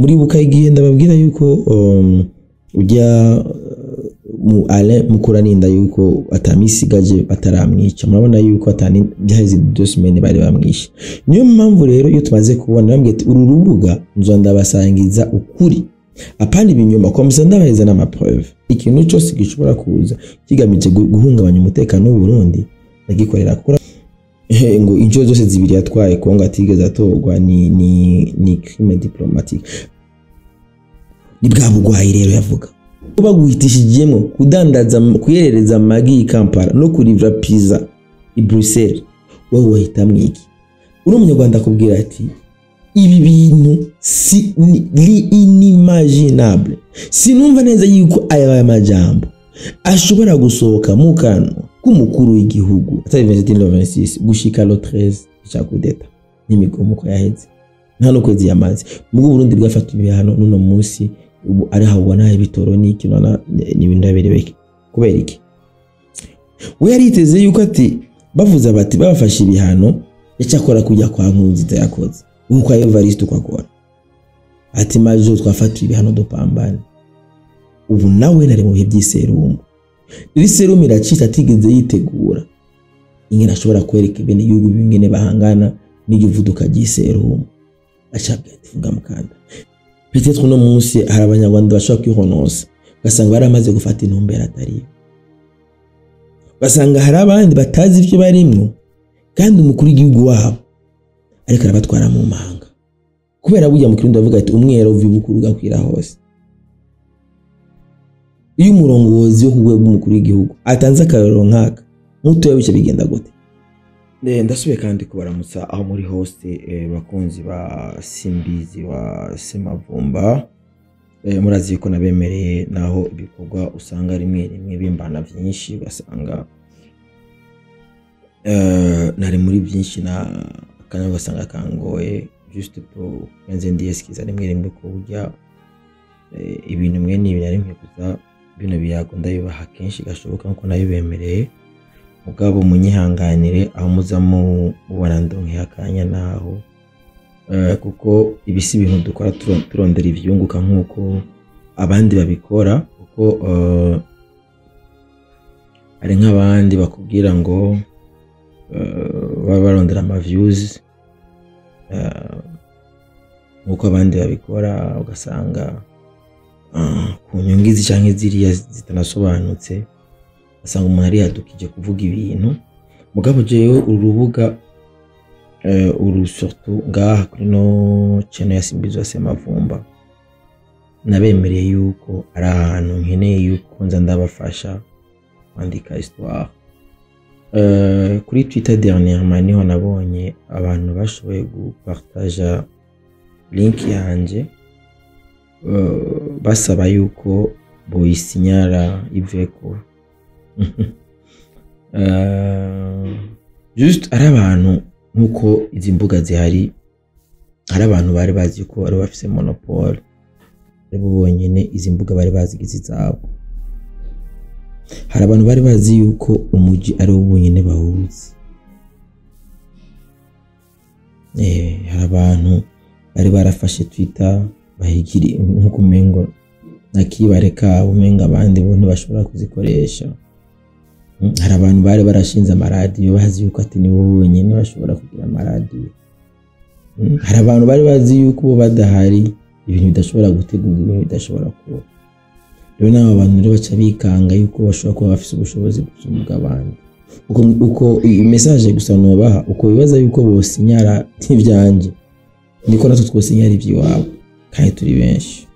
muri bukayigiye ndababwira yuko ujya mu ale mukuraninda yuko atamisigaje bataramwica murabona yuko atani byaheze 2 semaines bari bamwisha niyo mpamvu rero iyo tumaze kubona bambwiye ati uru rubuga nzo ndabasangiza ukuri apana ibinyoma komisa ndabaheza na preuve ikintu cyose gishobora kuza kigamije guhungabanya umutekano w'u Burundi nagikorera kura ngo injo zose zibiri yatwaye Kongo atigeze atorwa ni crime diplomatique ni bwa bugwayi rero yavuga baguhitishijemo kudandaza kuyerereza magi Kampala no kurivra pizza i Bruxelles wowe wahita mwiki uri umunyarwanda kubwira ati ibi bintu si inimaginable sinumva neza yuko aya majambo ashobora gusohoka mu kanwa k'umukuru w'igihugu atari 2026 gushika lo 13 cya kudeta n'imigomo ko yaheze nta no kwezi yamaze mu Burundi bwafata ibihano nuno munsi ubu ari habona ibitoro n'ikinona n'ibintu ndabereke kubera iki we yariteze yuko ati bavuza bati babafashe ibihano yacyakora kujya kwa Nkurunziza yakoze uko Evariste kwakora ati majo twafata ibihano dopambane ubu nawe nari mu bihe by'iserumu iri serumu iracita atigeze yitegura ingene ashobora kwereka ibene yugo bingene bahangana n'igivuduka ry'iserumu acabwe tuvuga mukanda peut-être no munsi hari abanyarwanda bashaka kwihonosa basanga baramaze gufata intumbero atari basanga hari abandi batazi ivyo barimwo kandi umukuru w'igihugu wabo ariko arabatwara mu mahanga kubera burya mu kirundi bavuga ati umwero uvi bukuru gakwira hose iyo umurongozi wo kugwe bw'umukuru w'igihugu atanze akarero nkaka muto yabice bigenda gute ndasubiye kandi kubaramutsa aho muri hose bakunzi ba Simbizi wa Semavumba murazi ko nabemereye naho ibikorwa usanga rimwe bimbana byinshi basanga nari muri byinshi na kanya basanga kangoye juste pour penze ndiyeskiza rimwe ko burya ibintu mwe ni rimwe kuza bino biyago ndabibaha kenshi gashoboka nko nabibemereye mugabo munyihanganire aho muza mu barandonke hakanya naho kuko ibisi ibintu dukora turondera ivyunguka nkuko abandi babikora kuko ari nk'abandi bakubwira ngo barondera ama views nkuko abandi babikora ugasanga ku nyungizi canke ziriya zitanasobanutse asanga umuntu ari yadukije kuvuga ibintu mugabo jewe urubuga surtout ngaha kuri no channel ya Simbizi wa Semavumba nabemereye yuko ari ahantu nkeneye yuko nza ndabafasha kwandika histoire kuri Twitter dernièrement niho nabonye abantu bashoboye gupartager link yanje basaba yuko boyisinyara iveko just ari abantu nkuko izi mbuga zihari hari abantu bari bazi ko ari bafise monopole rebo bonyene izi mbuga bari bazigize zabo hari abantu bari bazi yuko umuji ari ubonyene bahuzi hari abantu bari barafashe Twitter bahigiri nkuko mengo nakibareka umenga abandi bo ntibashobora kuzikoresha hari abantu bari barashinze amaradiyo bazi yuko ati nibo bonyene bashobora kugira amaradiyo hari abantu bari bazi yuko bo badahari ibintu bidashobora gutegurwa ibintu bidashobora kuba rero nabo abantu rero baca bikanga yuko bashobora kuba bafise ubushobozi bw'umugabo abandi uko message gusa nobaha uko bibaza yuko bosinyara ivyanje niko natwe twosinyara ivy'iwabo kandi turi benshi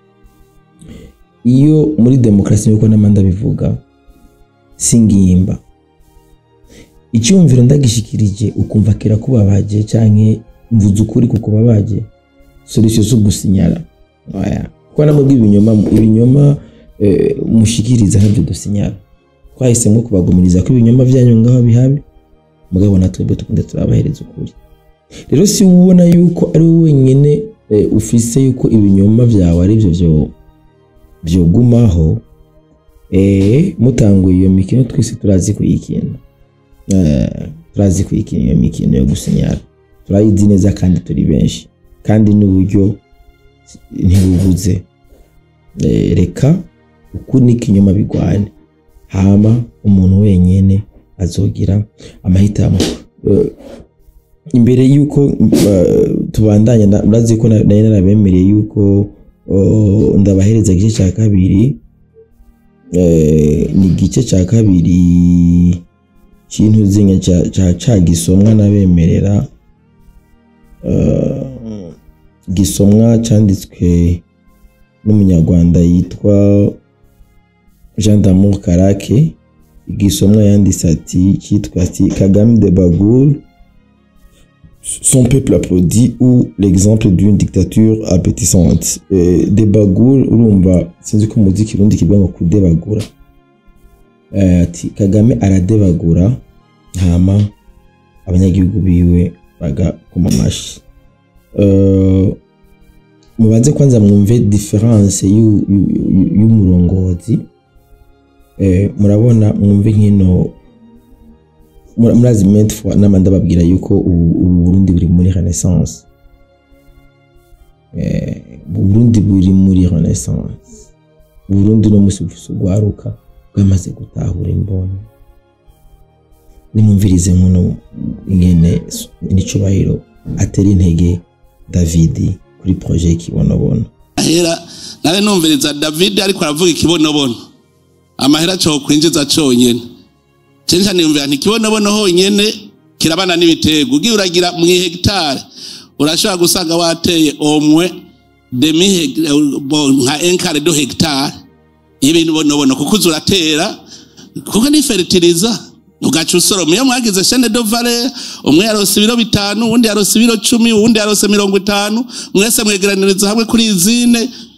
iyo muri demokrasi yuko namanda bivuga singimba icyumviro ndagishikirije ukumva kera kubabaje canke mvuze ukuri kuko babaje solution zo gusinyara oya kwa namwe ibinyoma mushikiriza nabyo dusinyara twahisemo kubagumiriza ko ibinyoma byanyu ngaho bihabi mugabo natwe tukunda turabahereza ukuri rero si ubona yuko ari wenyene ufise yuko ibinyoma byawe ari byo gumaho mutanguye iyo mikino twese turazi kuyikina iyo mikino yo gusinyara turayizi neza kandi turi benshi kandi n'uburyo ntibubuze. Reka ukuri n'ikinyoma bigwane, hama umuntu wenyene azogira amahitamo. Imbere yuko tubandanya murazi ko naye narabemereye yuko ndabahereza igice cya kabiri, ni igice cya kabiri kintu zinya ca gisomwa nabemerera, gisomwa canditswe n'umunyarwanda yitwa Jean d'Amour Karake. Igisomwa yanditse ati kitwa ati Kagame de Bagoul, son peuple applaudit, ou l'exemple d'une dictature appétissante. De Bagoul urumva sinzi ko muzi kirundi kibwa ngo kudebagura. Ati Kagame aradebagura hama abanyagihugu biwe bagakoma amashi. Mubanze kwanza mwumve difference y'umurongozi. Murabona mwumve nkino murazi mentfwa namanda babwira yuko Burundi buri muri renaissance. Burundi buri muri renaissance. Burundi no musi gwaruka bwamaze gutahura imbono. Nimumvirize nkuno ingene n'icubahiro atera intege David kuri projet Kibonobono. Ahera nawe numviriza David ariko aravuga ikibonobono, amahera cyo kwinjiza cyonyene. Cenja niyumvira nti Kibonobono honyene kirabana n'ibitego, ugiye uragira mu hectare urashobora gusanga wateye omwe demi nka enkare do hectare ibintu bonobono, kuko uzuratera kuko ni fertilizer ugaca usoroma. Iyo mwagize chaine de valeur, umwe yarose ibiro 5, undi yarose ibiro 10, undi yarose 50, mwese mwegeraniriza hamwe kuri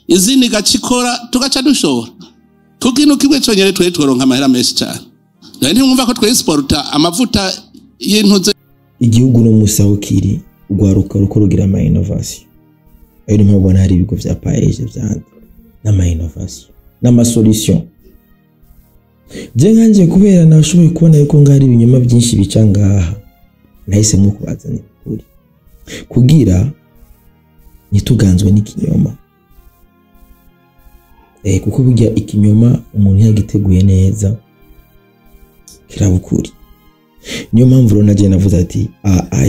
izine gacikora tugaca dushora. Kuko kimwe cyonyere tworonka amahera menshi cyane. Rero mwumva ko twexporta amavuta y'intuze. Igihugu no musaho kiri ugwaruka ruko rugira ama innovation. Ayo mpabona hari ibigo vya paeje vyandi n'ama innovation n'ama solution. Je nkanje kubera nashoboye kubona yuko ngari ibinyoma byinshi bicangaha, nahise mu kubazana kuri kugira nituganzwe n'ikinyoma. Kuko burya ikinyoma umuntu yagiteguye neza kirabukuri. Niyo mpamvu rero naje navuze ati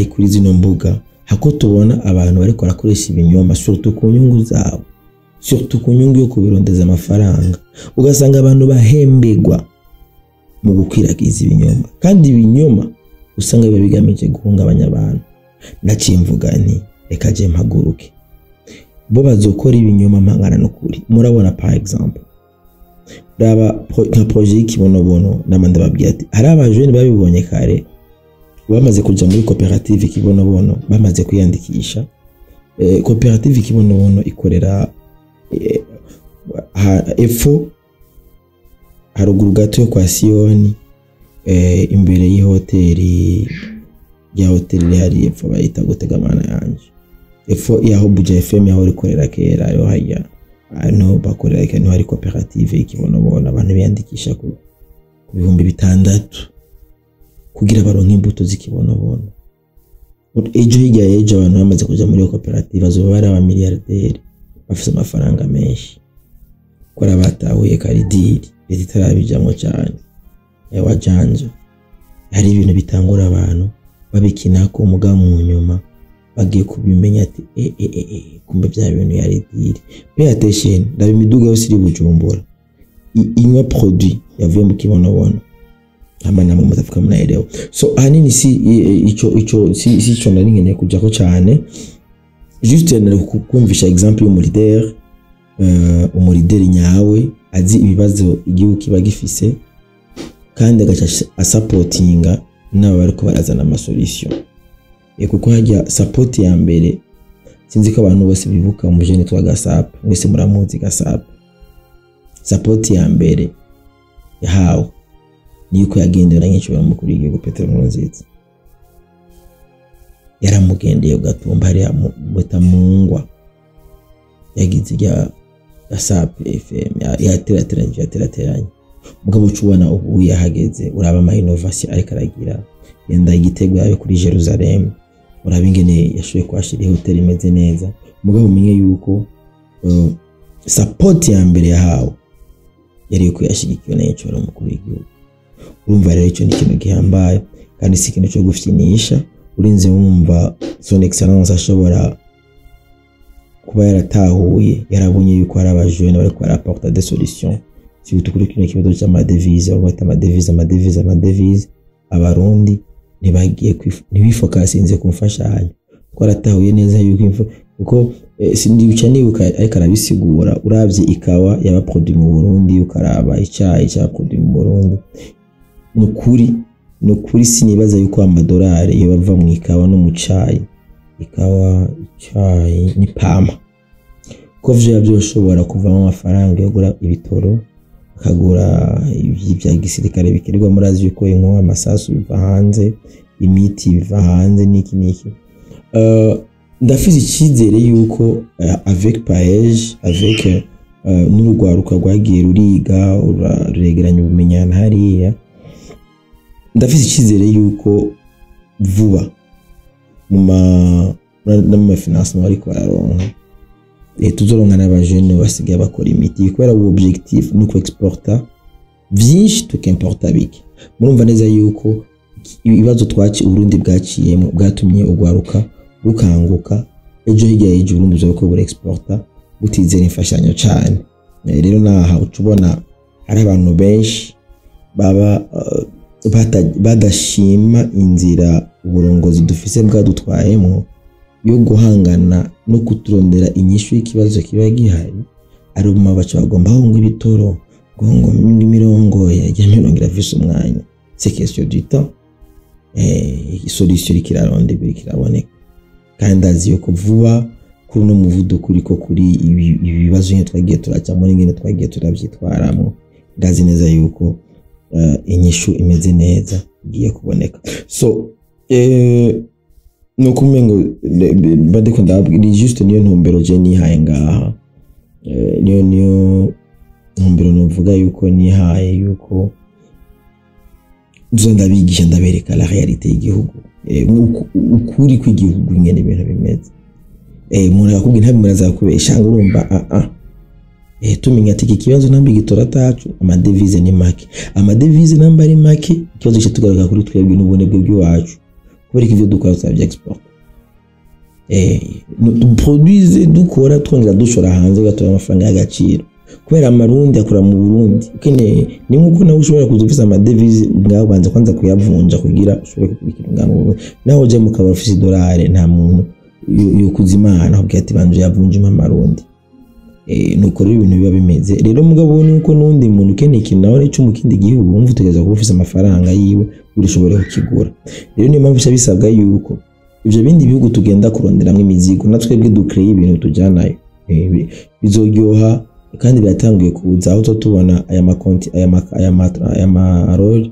kuri zino mbuga hako tubona abantu bariko barakoresha ibinyoma, surtout ku nyungu zabo, surtout ku nyungu yo kubirondeza amafaranga. Ugasanga abantu bahembegwa mu gukwiragiza ibinyoma, kandi ibinyoma usanga biba bigamije guhungabanya abantu. Naciye mvuga nti reka je mpaguruke, bo bazokora ibinyoma mpangana n'ukuri. Murabona par exemple raba nka projet Kibonobono, namanda babwira ati hari abajene babibonye kare bamaze kuja muri cooperative Kibonobono, bamaze kwiyandikisha. Cooperative Kibonobono ikorera efo haruguru gato yo kwa Sioni, imbere y'ihoteli ya hoteli hari efo bayita Gutegamana yanje. Efo yaho Buja FM yaho rikorera kera yo haya ano bakorera ikano hari cooperative Kibonobono. Abantu biyandikisha ku 6,000 kugira baronke imbuto z'Ikibonobono. Ejo hirya yejo abantu bamaze kuja muri cooperative bazoba bari aba milliardaire bafite amafaranga menshi, kora batahuye karidiri itarabijamwo cyane. Wajanja hari ibintu bitangura abantu babikina ko muga mu nyuma bagiye kubimenya ati kumbe bya bintu yari diri. Pay attention, ndabe imiduga yose iri Bujumbura inywa produit yavuye mu Kibonobono amana mu mutafuka munaelewa. So hanini si ico nari nkeneye kuja ko cyane, juste nari kukumvisha example y'umuleader, umuleader nyawe azi ibibazo igihugu kiba gifise kandi agaca supportinga n'aba bariko barazana ama solution. Kuko hajya support ya mbere sinzi ko abantu bose bibuka mu jene twa Gasap, mwese muramuzi Gasap. Support ya mbere yahawe niko yagendera nk'icyo mukuru w'igihugu Petero Nkurunziza. Yaramugendeye ugatumba hari mutamungwa yagize ya Gasap FM yaterateranye mugabo cubona ubu yahageze. Uraba ama innovation ariko aragira yenda igitego yayo kuri Jerusalem, uraba ingene yashoye kwashira hotel imeze neza. Mugabo umenye yuko support ya mbere yahawe yari ko yashigikiwe na Ecoro mukuru w'igihugu. Urumva rero icyo ni ikintu gihambaye kandi si ikintu cyo gufyinisha. Urinze wumva son excellence ashobora kuba yaratahuye yarabonye yuko ari abajene bari kwa apporter des solutions surtout kuri kino kibazo cy'amadevize bagwata amadevize abarundi ntibagiye ntibifokasinze kumfashanya twaratahuye neza yuko kuko sindibuca nibuka ariko arabisigura uravye ikawa yaba produit mu Burundi ukaraba icyayi cya produit mu Burundi nukuri sinibaza yuko amadolari yo bava mu ikawa no mu cyayi ikawa cyayi ni pama ko vyo byoshobora kuvamo amafaranga yo gura ibitoro akagura ibya gisirikare bikirirwa muri Aziya ko inko amasasu biva hanze imiti biva hanze niki ndafise icyizere yuko avec Paege avec n'urugwaruka rwagiye ruriga ruregeranya ubumenyana hariya ndafise icyizere yuko vuba mu financement ariko bararonka tuzoronka n'abajene basigaye bakora imiti kubera objectif nuko exporta byinshi tukimporta bike. Murumva neza yuko ibibazo twaci Burundi bwaciyemo bwatumye ugwaruka rukanguka ejo hirya y'ejo Burundi buzako buri exporta butizera imfashanyo cyane. Rero naha ucubona hari abantu benshi baba badashima inzira uburongozi dufise bwadutwayemo yo guhangana no kuturondera inyishu y'ikibazo kiba gihari ari mu mabaca bagomba ngo ibitoro ngo imirongo ya mirongo irafise umwanya c'est question du temps solution ikiraronde birikiraboneka kandi azi yo kuvuba kuri no muvuduko uriko kuri ibibazo nke twagiye turaca muri ngene twagiye turabyitwaramo ndazi neza yuko inyishu imeze neza igiye kuboneka. So nuko umengo badeko ndabwira ni juste niyo ntumbero je nihaye ngaha niyo ntumbero novuga yuko nihaye yuko ndabigisha ndabereka la realite y'igihugu ukuri kw'igihugu ingene ibintu bimeze umuntu yakubwira ntabi muraza kubesha urumva tumenya ati ikibazo nambi gitora tacu amadevize ni make namba ari make ikibazo cyo tugaruka kuri twebwe n'ubone bwe bw'iwacu kubera ivyo dukora twabya export produise dukora twongera dushora hanze gatora amafaranga y'agaciro kubera amarundi akora mu Burundi kene ni nkuko nawe ushobora kuzufisa amadevize bwawe banza kwanza kuyavunja kugira ushobore kukurikira ngano naho je mukaba ufise dolari nta muntu yo kuzimana ubwo ati banje yavunja amarundi nuko rero ibintu biba bimeze rero mugabo nuko nundi muntu keneye ikintu nawe ico mu kindi gihugu umva utegeza kuba ufise amafaranga yiwe urishobora kukigura. Rero ni mpamvu bisabwa yuko ivyo bindi bihugu tugenda kuronderamwe imizigo natwebwe dukreye ibintu tujanayo bizoryoha kandi biratanguye kuza aho tubona aya makonti aya maroli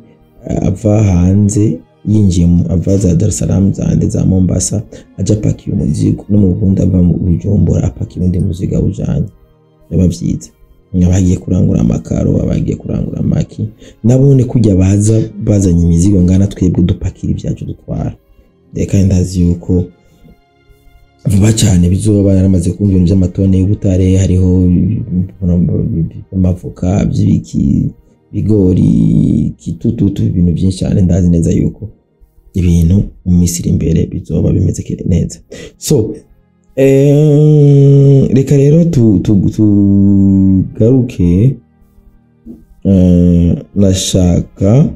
ava hanze yinjiye ava za Dar es Salaam zande za Mombasa aja pakiye umuzigo no mu Burundi ava mu Bujumbura apakiye undi muziga ujanye babyiza nyabagiye kurangura amakaro abagiye kurangura amaki nabone kujya bazanye imizigo ngana twebwe dupakira ibyacu dutwara deka ndazi yuko vuba cyane bizoba yaramaze kumva ibintu by'amatone y'ubutare hariho amavuka by'ibiki bigori kitututu ibintu byinshi cyane ndazi neza yuko ibintu mu Misiri imbere bizoba bimeze neza. So reka rero tugaruke nashaka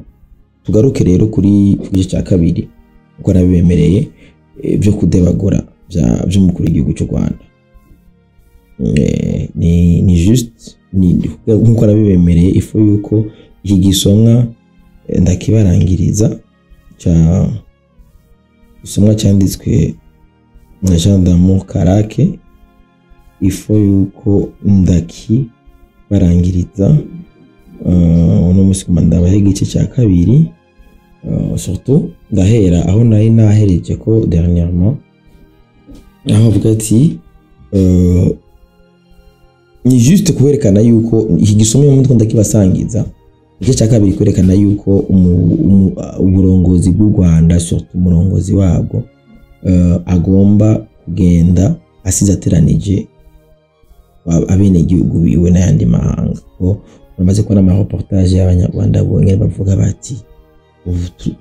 tugaruke rero kuri cya kabiri uko nabibemereye byo kudebagura by'umukuru w'igihugu cy'u Rwanda. Ni juste nkuko nabibemereye ifu yuko iki gisomwa ndakibarangiriza gisomwa cyanditswe na Jean d'Amour Karake ifu yuko ndakibarangiriza uno musi kumanda igice cya kabiri surtout ndahera aho nari nahereje ko dernièrement aho avuga ati ni juste kuberekana yuko iki gisomye mu ndiko ndakibasangiza igice cya kabiri kwerekana yuko uburongozi bw'u Rwanda surtout umurongozi wabwo agomba kugenda asize ateranije abene igihugu biwe n'ayandi mahanga ko bamaze kubona ama reportage y'abanyarwanda bongera bavuga bati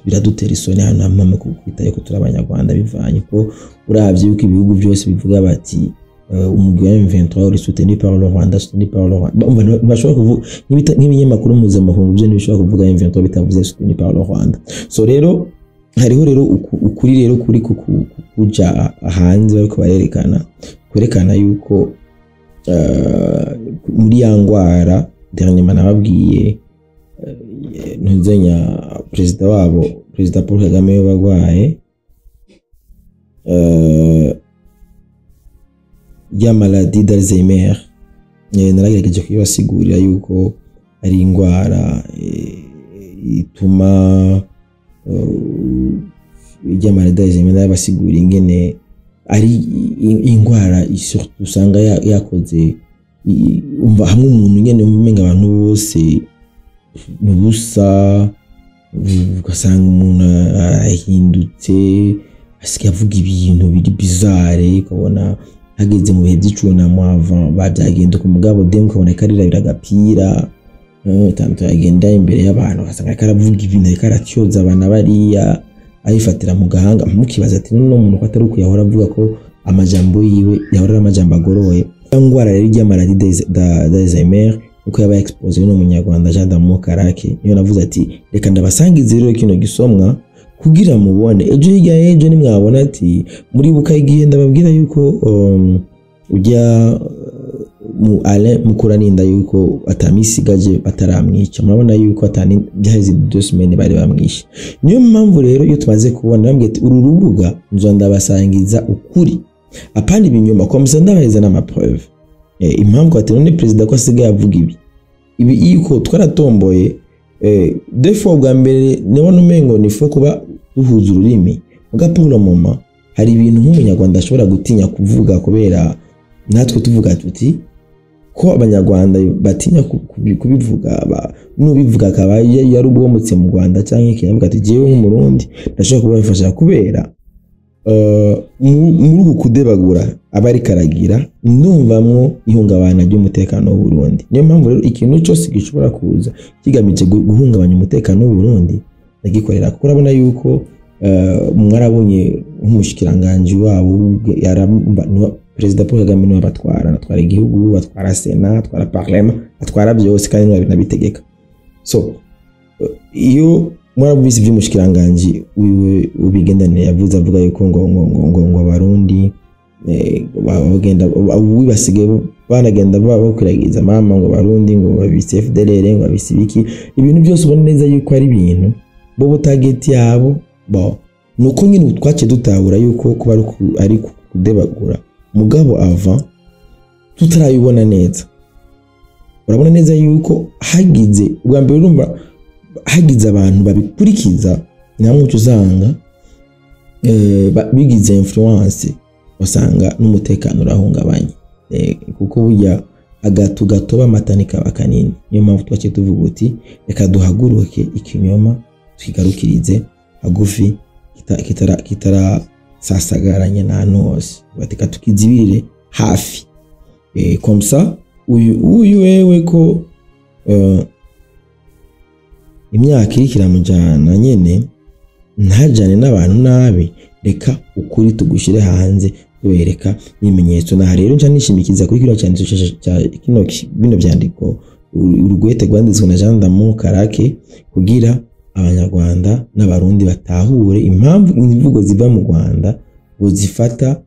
biradutera isoni hano hamwe kwitaye ko turi abanyarwanda bivanye ko uravye yuko ibihugu byose bivuga bati umugwi wa M23 uri soutenu par le Rwanda soutenu par le Rwanda bashobora kuvuga nk'ibinyamakuru mpuzamahanga byo ntibishobora kuvuga M23 bitavuze soutenu par le Rwanda. So rero hariho rero ukuri rero kuri kuja hanze bariko barerekana kwerekana yuko muri ya ngwara dernièrement nababwiye ntuzenya perezida wabo perezida Paul Kagame bagwaye ya maladie d'Alzheimer naragerageje kubasigurira yuko ari ingwara ituma ya maladie d'Alzheimer n'abasigura ingene ari ingwara usanga yakoze umva hamwe umuntu nyene umenga abantu bose nubusa ugasanga umuntu ahindutse asigaye avuga ibintu biri bizarre ukabona hageze mu bihe by'icunamo avant babyagenda ku mugabo dem ukabona karira biragapira tanto yagenda imbere y'abantu ugasanga karavuga ibintu karatyoza abana bariya ayifatira mu gahanga mukibaza ati no muntu ko atari uko yahora avuga ko amajambo yiwe yahora amajambo agoroye ngwara rero ijya maladie d'Alzheimer uko yaba expose no munyarwanda Jean d'Amour Karake niyo navuze ati reka ndabasangize rero kino gisomwa kugira mubone ejo hirya ejo nimwabona ati muri buka igihe ndababwira yuko ujya mu ale mukuraninda yuko atamisigaje bataramwica murabona yuko atani byaheze 2 semaines bari bamwishe. Niyo mpamvu rero iyo tumaze kubona nambwiye ati uru rubuga nzo ndabasangiza ukuri apana ibinyoma kwa msanda baheza na preuve impamvu ati none president ko asigaye avuga ibi yuko twaratomboye defo bwa mbere nibona umengo nifo kuba duhuza ururimi muga pour le moment hari ibintu nk'umunyarwanda ashobora gutinya kuvuga kubera natwe tuvuga tuti ko abanyarwanda batinya kubivuga nubivuga akaba yarubwomutse mu Rwanda cyangwa ikiyavuga ati jewe nk'umurundi ndashaka kubafasha kubera muri kudebagura abari karagira numvamwo ihungabana ry'umutekano w'u Burundi. Niyo mpamvu rero ikintu cyose gishobora kuza kigamije guhungabanya umutekano w'u Burundi ndagikorera kuko urabona yuko mwarabonye nk'umushikiranganje wabo Perezida Paul Kagame niwe atwara igihugu atwara Sena atwara Parlement atwara byose kandi niwe nabitegeka. So iyo mwarabise by'umushikiranganje wiwe ubigendanira yavuze avuga yuko ngo abarundi bagenda wibasigaye banagenda bakwiragiza mama ngo abarundi ngo babise FDLR ngo babise ibiki ibintu byose ubona neza yuko ari ibintu bo target yabo nuko nyine twace dutabura yuko kuba ari kudebagura mugabo ava tutarayibona neza. Urabona neza yuko hagize ubwa mbere urumva hagize abantu babikurikiza namwe uzanga bigize influence basanga n'umutekano urahungabanye kuko burya agatu gatoba matanika bakanini. Niyo mpamvu twace tuvuga uti reka duhaguruke ikinyoma twigarukirize hagufi kitara sasagaranye na nose batika tukizibirire hafi comme ça uyu wewe ko imyaka irikira mujana nyene ntajane n'abantu nabi reka ukuri tugushire hanze tubereka ibimenyetso na rero nca nishimikiza kuri kino cyanditso cya kino bino byandiko urugwete rwanditswe na Jean d'Amour Karake kugira abanyarwanda n'abarundi batahure impamvu imvugo ziva mu Rwanda uzifata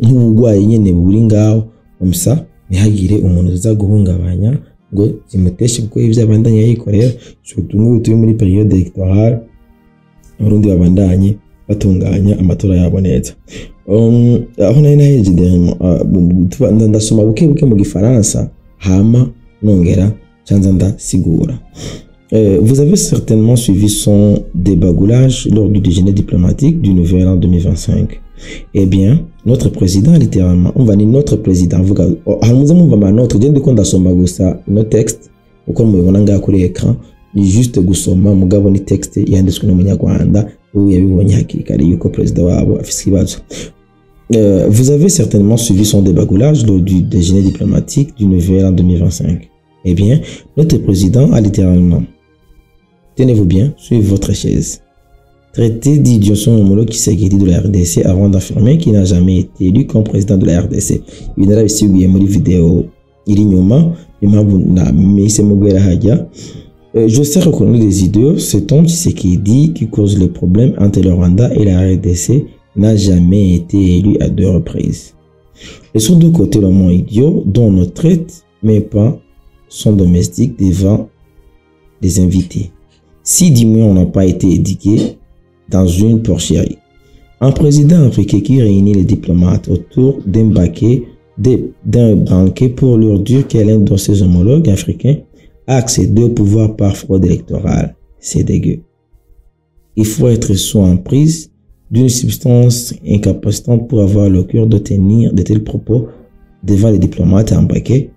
nk'ubugwayi nyene buri ngaho umsa ntihagire umuntu uza guhungabanya ngo zimuteshe kuko ivyo abandanya yikorera cyo turi muri periode electorale abarundi babandanye batunganya amatora yabo neza. Aho nari naheje ndasoma buke mu Gifaransa hama nongera canza ndasigura. Vous avez certainement suivi son débagoulage lors du déjeuner diplomatique du Nouvel An 2025. Eh bien, notre président, littéralement, on va dire notre président, notre, je ne ndasoma gusa no texte, uko mubibona nga kuri écran, ni juste gusoma mugabo ni texte yanditswe n'umunyarwanda, ubu yabibonye hakiri kare yuko président wabo afise ikibazo. Vous avez certainement suivi son débagoulage lors du déjeuner diplomatique du 9 juillet en 2025. Eh bien, notre président a littéralement, tenez-vous bien, suivez votre chaise, traité d'idiot son homologue Tshisekedi de la RDC avant d'affirmer qu'il n'a jamais été élu comme président de la RDC. Il n'a réussi à une vidéo irinyuma, je sais reconnaître des idiots, cet homme Tshisekedi qui cause les problèmes entre le Rwanda et la RDC n'a jamais été élu à 2 reprises. Laissons de côté le mot idiot dont on ne traite mais pas son domestique devant des invités. Si 10 mois on n'a pas été éduqué dans une porcherie. Un président africain qui réunit les diplomates autour d'un banquet pour leur dire qu'un de ses homologues africains a accédé au pouvoir par fraude électorale. C'est dégueu. Il faut être sous emprise d'une substance incapacitante pour avoir le cœur de tenir de tels propos devant les diplomates en paquet.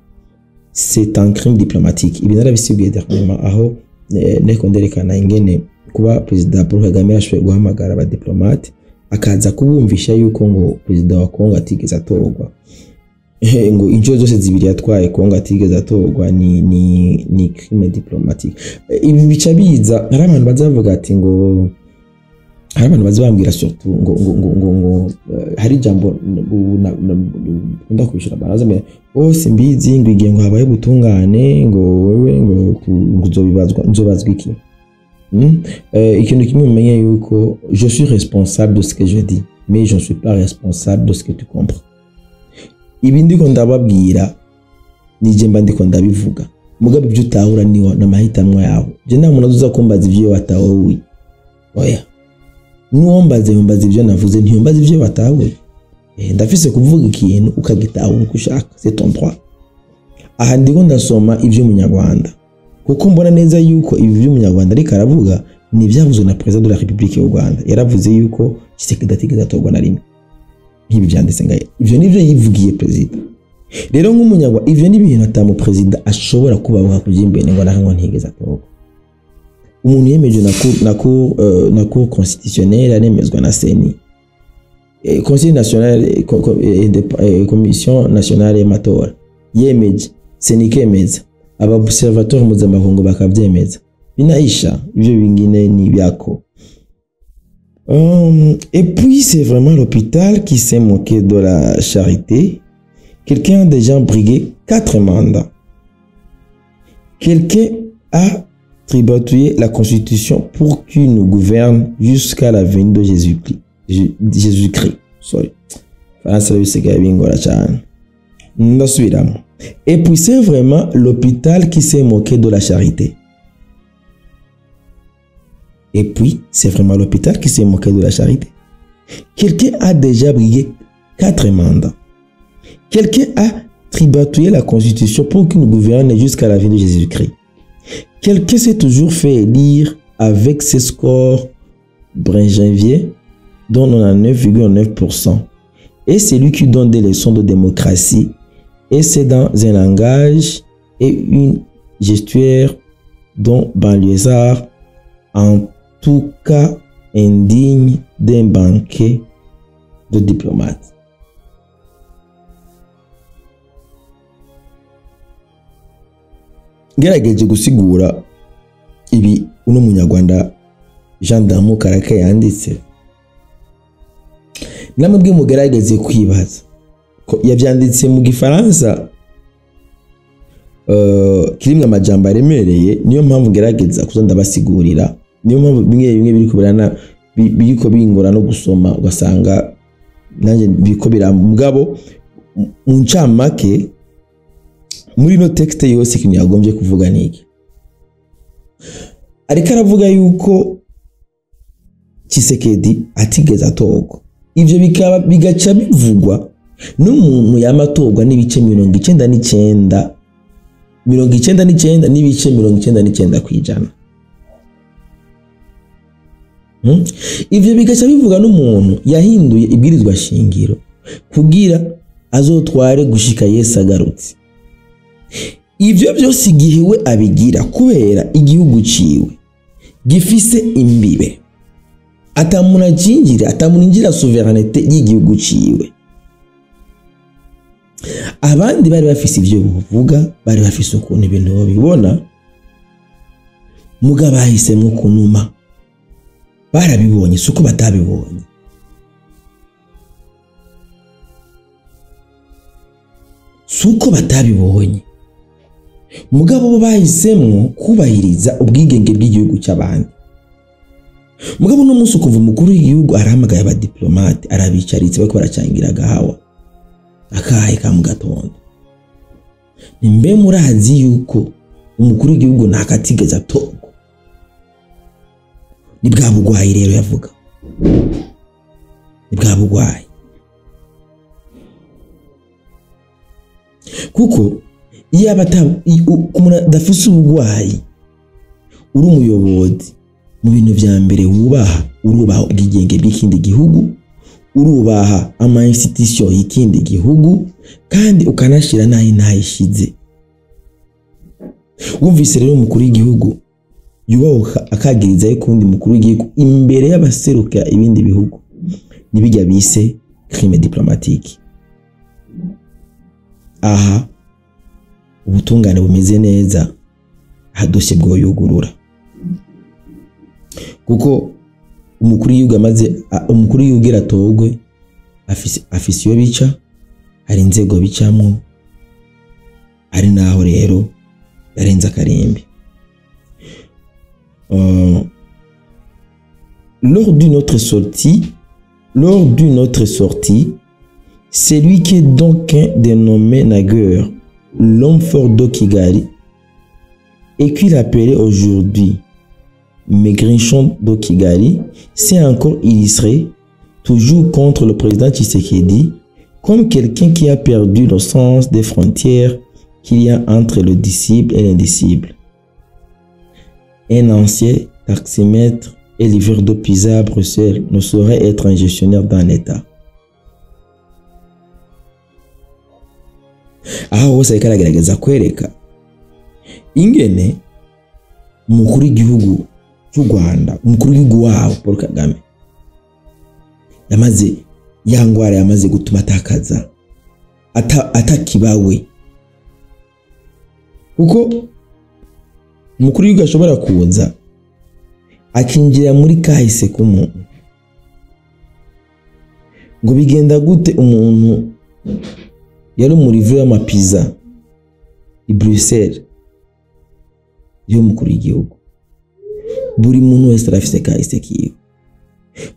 C'est un crime diplomatique. Il vient d'abisubiye dernièrement aho nekonderekana ingene kuba Perezida Paul Kagame yashoboye guhamagara abadiplomate akaza kubumvisha yuko ngo Perezida wa Kongo atigeze atorwa, ngo inshuro zose zibiri yatwaye Kongo atigeze atorwa ni crime diplomatique. Ibi bica biza hari abantu bazavuga ati ngo hari abantu bazabambwira surtout ngo hari jambo ndakunda kwishura baraza mbere simbizi ngo igihe ngo habaye gutungane ngo wewe ngo nzobazwa iki. Ikintu kimwe umenye yuko je suis responsable de ce que je dis mais je ne suis pas responsable de ce que tu comprends. Ibi ndiko ndababwira nije mba ndiko ndabivuga mugabe ibyo utahura niho n'amahitamwe yawe. Je nta muntu azuza kumbaza ivyo watahuye. Oya, nuwombaze ibyo navuze ntiyombaze ivyo watahuye. Ndafise kuvuga ikintu ukagitahura uko ushaka, c'est ton droit. Aha ndiko ndasoma ivyo munyarwanda kuko mbona neza yuko ibi byo munyarwanda ariko aravuga ni ibyavuzwe na President de la République y'u Rwanda. Yaravuze yuko Tshisekedi atigeze atorwa na rimwe. Nkibi byanditse ngaye. Ivyo nivyo yivugiye president. Rero nk'umunyarwanda ivyo ni ibintu atamu president ashobora kubaho kujimbene ngo naho ntigeze atorwa. Umuntu yemeje na cour constitutionnelle anemezwa na CENI. Conseil national commission nationale y'amatora yemeje, CENI kemeza, aba observateur mpuzamakungu bakavyemeza. Binaisha ivyo bingine ni byako. Et puis c'est vraiment l'hôpital qui s'est moqué de la charité. Quelqu'un a déjà brigué 4 mandats. Quelqu'un a tribatué la constitution pour qu'il nous gouverne jusqu'à la venue de Jésus-Christ. Sorry. Et puis c'est vraiment l'hôpital qui s'est moqué de la charité. Et puis, c'est vraiment l'hôpital qui s'est moqué de la charité. Quelqu'un a déjà brigué 4 mandats. Quelqu'un a tribatué la constitution pour qu'il nous gouverne jusqu'à la venue de Jésus-Christ. Quelqu'un s'est toujours fait élire avec ses scores brinjanviers, dont on a 9,9%. Et c'est lui qui donne des leçons de démocratie. Et c'est dans un langage et une gestuelle dont banlieusard, en tout cas indigne d'un banquet de diplomates. Ngerageje gusigura ibi uno munyarwanda Jean Damu Karake yanditse, namwe mugerageze kwibaza ko yavyanditse mu gifaransa kirimwe amajambo aremereye. Niyo mpamvu ngerageza kuzo ndabasigurira, niyo mpamvu bimwe biriko bingora no gusoma ugasanga nanje biko biramugabo mu ncamake. Muri no texte yose ikintu yagombye kuvuga niki, ariko aravuga yuko Tshisekedi atigeze atorwa. Ivyo bigaca bivugwa n'umuntu yamatorwa n'ibice 99 n'ibice 99 kwijana. Ivyo bigaca bivuga n'umuntu yahinduye ibwirizwa shingiro kugira azotware gushika Yesu agarutse. Ivyo byose igihe abigira kubera igihugu ciwe gifise imbibe, atamunajinjira atamuninjira souveraineté y'igihugu ciwe. abandi bari bafise ivyo buvuga, bari bafise ukuntu ibintu babibona, muga bahisemwo kunuma. Barabibonye suko batabibonye. Suko batabibonye. Mugabo bo bahisemwo kubahiriza ubwigenge bw'igihugu cy'abandi. Mugabo no musu kuva umukuru w'igihugu arahamagaye abadiplomate, arabicaritse bako baracangira gahawa. Akaye ka mugatondo. Nimbe murazi yuko umukuru w'igihugu nakatigeza togo. Ni bwa bugwayi rero yavuga. Ni bwa bugwayi. Kuko iyo kumuna dafise ubugwayi uri umuyobozi mu bintu vya mbere wubaha, urubaha ubwigenge bw'ikindi gihugu, urubaha ama institution y'ikindi gihugu, kandi ukanashira nayi ntayishize. Wumvise rero umukuru w'igihugu yubaha akagiriza y'ikundi mukuru w'igihugu imbere y'abaseruka ibindi bihugu, nibijya bise crime diplomatique. Aha ubutungane bumeze neza hadoshe bwo yugurura, kuko umukuru w'igihugu amaze umukuru w'igihugu iratogwe afise iyo bica, hari inzego bicamwo, ari naho rero yarenza akarimbi. Lors d'une autre sortie, celui qui est donc dénommé Nagueur, l'homme fort de Kigali, et qu'il appelait aujourd'hui Maigrichon de Kigali, s'est encore illustré, toujours contre le président Tshisekedi, comme quelqu'un qui a perdu le sens des frontières qu'il y a entre le disciple et l'indisciple. Un ancien taximètre et livreur de pizza à Bruxelles ne saurait être un gestionnaire d'un État. Aho hose ikaragerageza kwereka ingene umukuru w'igihugu cy'u Rwanda, umukuru w'igihugu wabo Paul Kagame yamaze yangwara, yamaze gutuma atakaza atakibawe, kuko umukuru w'igihugu ashobora kuza akinjira muri kahise k'umuntu. Ngo bigenda gute umuntu yari muri livre y'amapiza i Bruxelles yo mukuru w'igihugu? Buri muntu wese arafise kahise kiwe.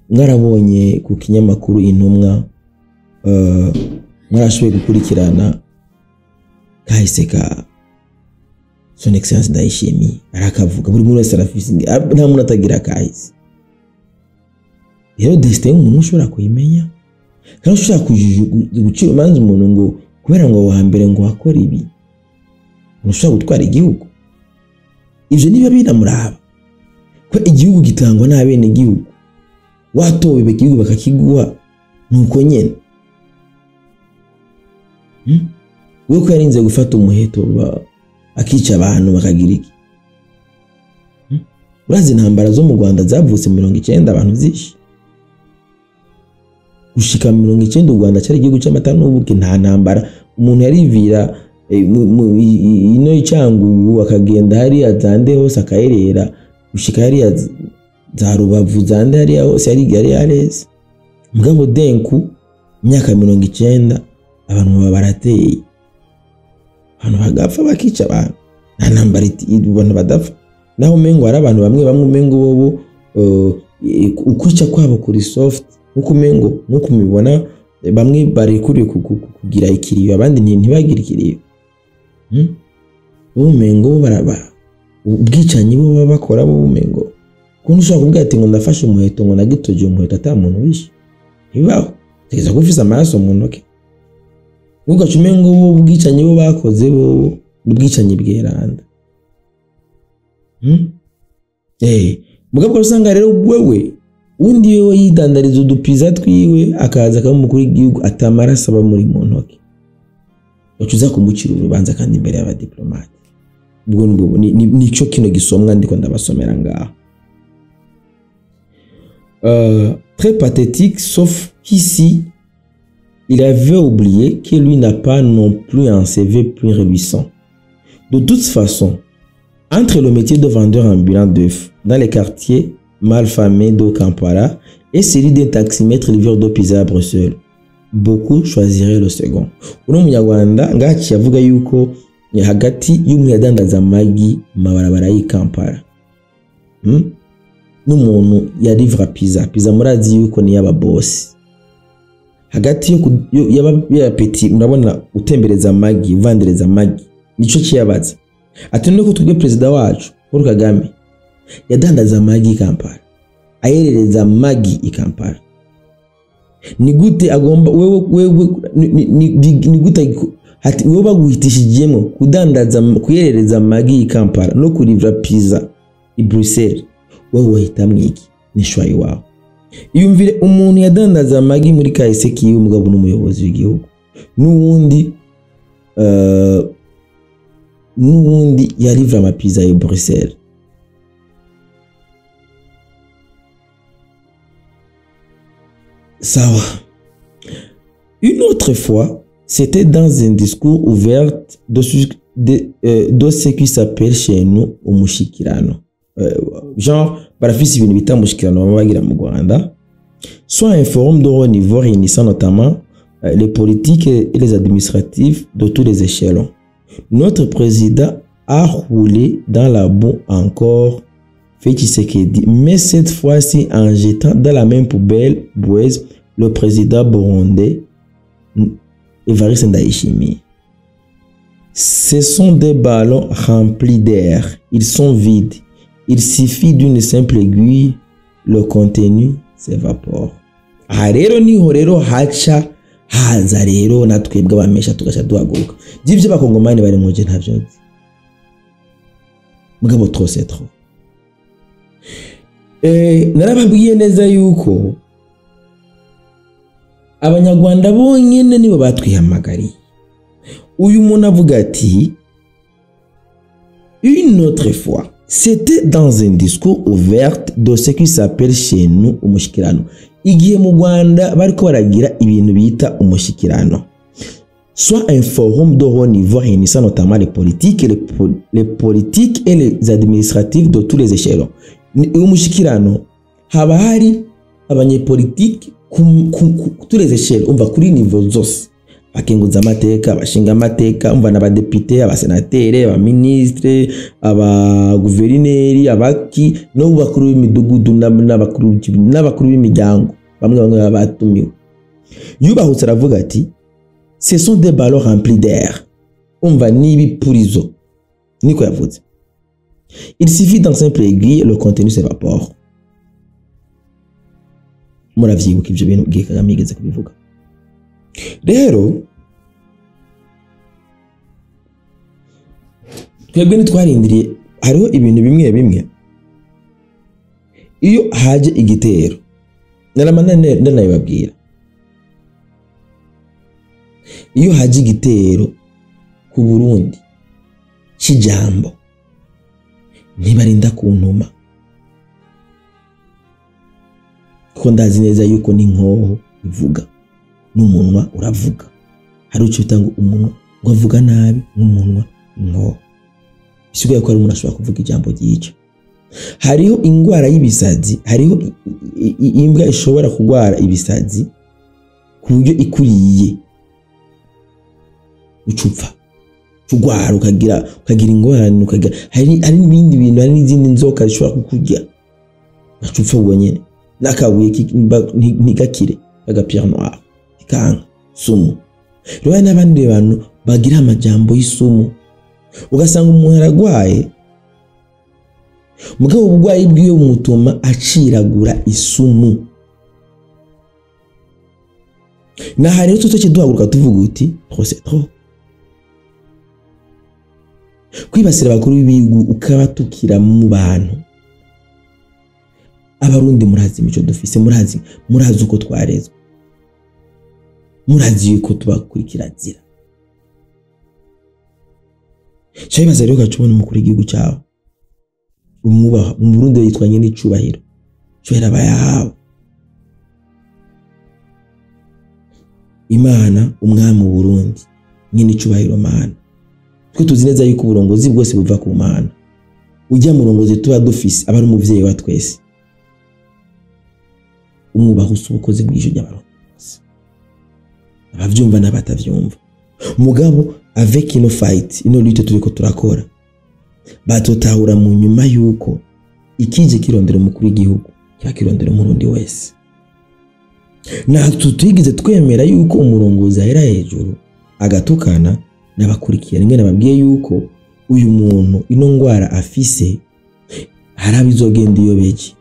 Mwarabonye ku kinyamakuru Intumwa, mwarashoboye gukurikirana kahise ka Son Excellence Ndayishimiye, arakavuga buri muntu wese arafise, nta muntu atagira kahise. Rero destin umuntu ushobora kuyimenya, kandi ushobora gucira imanza umuntu ngo kubera ngo wa mbere ngo wakora ibi, ushobora gutwara igihugu. Ivyo niba binamuraba ko igihugu gitangwa n'abene igihugu, watowe igihugu bakakiguha nuko nyene. Wewe ko yarinze gufata umuheto akica abantu bakagira iki? Urazi intambara zo mu Rwanda zavutse 90 abantu zishe, gushika 90 u Rwanda cyari igihugu cy'amata n'ubuke, nta ntambara. Umuntu yarivira ino icyangugu akagenda hari azande hose akaherera, gushika hari za Rubavu zande hari hose yari yareze. Mugabo denku myaka 90 abantu barateye, abantu bagapfa bakica abantu, nta ntambara ibona badapfa. Naho mengo ari abantu bamwe mengo bobo ukwica kwabo kuri soft, nkuko mengo nkuko mubibona bamwe bari kuri kugira ikiriyo, abandi ntibagira ikiriyo. Mengo baraba ubwicanyi bo bakora bo mengo, kuko ushaka kuvuga ati ngo ndafashe umuheto ngo nagitoje umuheto ata muntu wishe, bibaho tegeza gufisa amaraso mu ntoke. Ugacume ngo ubwicanyi bo bakoze bo ubwicanyi bweranda. Mugabo usanga rero wewe undi wewe yidandariza udupiza twiwe akaza kaba umukuru w'igihugu atamarasa aba muri mu ntoke, ucuza kumucira urubanza kandi imbere y'abadiplomate. Ubwo nico kino gisomwa ndiko ndabasomera ngaho. Très pathétique, sauf qu'ici Il avait oublié que lui n'a pas non plus un CV plus réluissant. De toute façon, entre le métier de vendeur ambulant d'œufs dans les quartiers malfamés de Kampala et celui d'un taximètre livreur de pizza à Bruxelles, beaucoup choisiraient le second. Uno munyarwanda ngaci yavuga yuko hagati y'umuyadandaza amagi mabarabara y'i Kampala n'umuntu yarivra pizza murazi yuko ni yaba boss. Hagati y'aba petit murabona utembereza amagi uvandereza amagi nico kiyabaza. Ati nuko twebwe president wacu Paul Kagame yadandaza amagi i Kampala ayerereza amagi i Kampala. Ni gute agomba wewe ni gute hati wewe baguhitishijemo kudandaza kuyerereza amagi i Kampala no kurivra pizza i Bruxelles, wewe wahitamwe iki? Ni shwayi wawe. Iyumvire umuntu yadandaza amagi muri kahise kiwe umugabo n'umuyobozi w'igihugu n'uwundi yarivra amapizza i Bruxelles. Sawa. Une autre fois, c'était dans un discours ouvert de ce qui s'appelle chez nous umushikirano. Genre, barafisi ibintu bita umushikirano babagira mu Rwanda. Soit un forum de haut niveau réunissant notamment les politiques et les administratifs de tous les échelons. Notre président a roulé dans la boue encore Félix Tshisekedi, mais cette fois-ci en jetant dans la même poubelle boueuse le président burundais Evariste Ndayishimiye. Ce sont des ballons remplis d'air. Ils sont vides. Il suffit d'une simple aiguille, le contenu s'évapore. Aha rero niho rero haca haza rero natwebwe abamesha tugasha duhaguruka. Jivye bakongomani bari muje ntavyo nzi. Mugabo trop c'est trop. Narababwiye neza yuko abanyarwanda bonyene nibo batwihamagariye. Uyu muntu avuga ati une autre fois, c'était dans un discours ouvert de ce qui s'appelle chez nous umushikirano. Igihe mu Rwanda bariko baragira ibintu bita umushikirano. Soit un forum de haut niveau réunissant notamment les politiques et les administratifs de tous les échelons. Umushikirano haba hari abanyepolitike tous les échelles, umva kuri niveau zose. Bakenguza amateka, bashinga amateka, umva n'abadepite, abasenateri, abaministre, abaguverineri, abaki no bakuru b'imidugudu n'abakuru b'imiryango bamwe batumiwe. Yubahutse aravuga ati ce sont des ballons remplis d'air. Umva n'ibipurizo niko yavuze. Il suffit d'un simple aiguille, le contenu s'évapore. Muravyibuka ivyo bintu bwiye Kagame yigeze kubivuga. Rero twebwe ntitwarindiriye, hariho ibintu bimwe bimwe iyo haje igitero ndanabibabwira. Iyo haje igitero ku Burundi kijambo ntibarinda kuntuma, ko ndazi neza yuko ni nkoho ivuga n'umunwa uravuga. Hari uco bitanga umunwa ngo avuga nabi n'umunwa nkoho. Bisigaye ko ari umuntu ashobora kuvuga ijambo ryica. Hariho ingwara y'ibisazi, hariho imbwa ishobora kugwara ibisazi ku buryo ikuriye ucupfa kugwara ukagira ingorane, ukagira hari n'ibindi bintu, hari n'izindi nzoka zishobora kukurya bacupfa ubonyene n'akabuye ntigakire agapierre noir ikanga sumu. Rero n'abandi bantu bagira amajambo y'isumu, ugasanga umuntu aragwaye mugabo ubugwayi bwiwe bumutuma aciragura isumu. Na hari rero tutoke duhaguruka tuvuga uti trop c'est trop. Kwibasira abakuru b'ibihugu ukabatukira mu bantu. Abarundi murazi imico dufise, murazi uko twarezwe, murazi yuko tubakurikira zira. Shayibaza rero gacubona umukuru w'igihugu cyawe umwubaha mu Burundi yitwanye n'icubahiro cyera bayahawe. Imana umwami mu Burundi nyine icubahiro Mana. Twe tuzi neza yuko uburongozi bwose buva ku Mana. Ujya murongozi tuba dufise aba ari umuvyeyi wa twese. Umwubaha ubukozi bw'ijyo ry'abarongozi. Abavyumva n'abatavyumva. Mugabo avec ino fight ino lutte turiko turakora batotahura mu nyuma yuko ikije kirondera umukuru w'igihugu cyakirondera umurundi wese. Na tutigeze twemera yuko umurongozi ahera hejuru agatukana n'abakurikira ngene babwiye yuko uyu muntu ino ngwara afise harabizogenda iyo beje.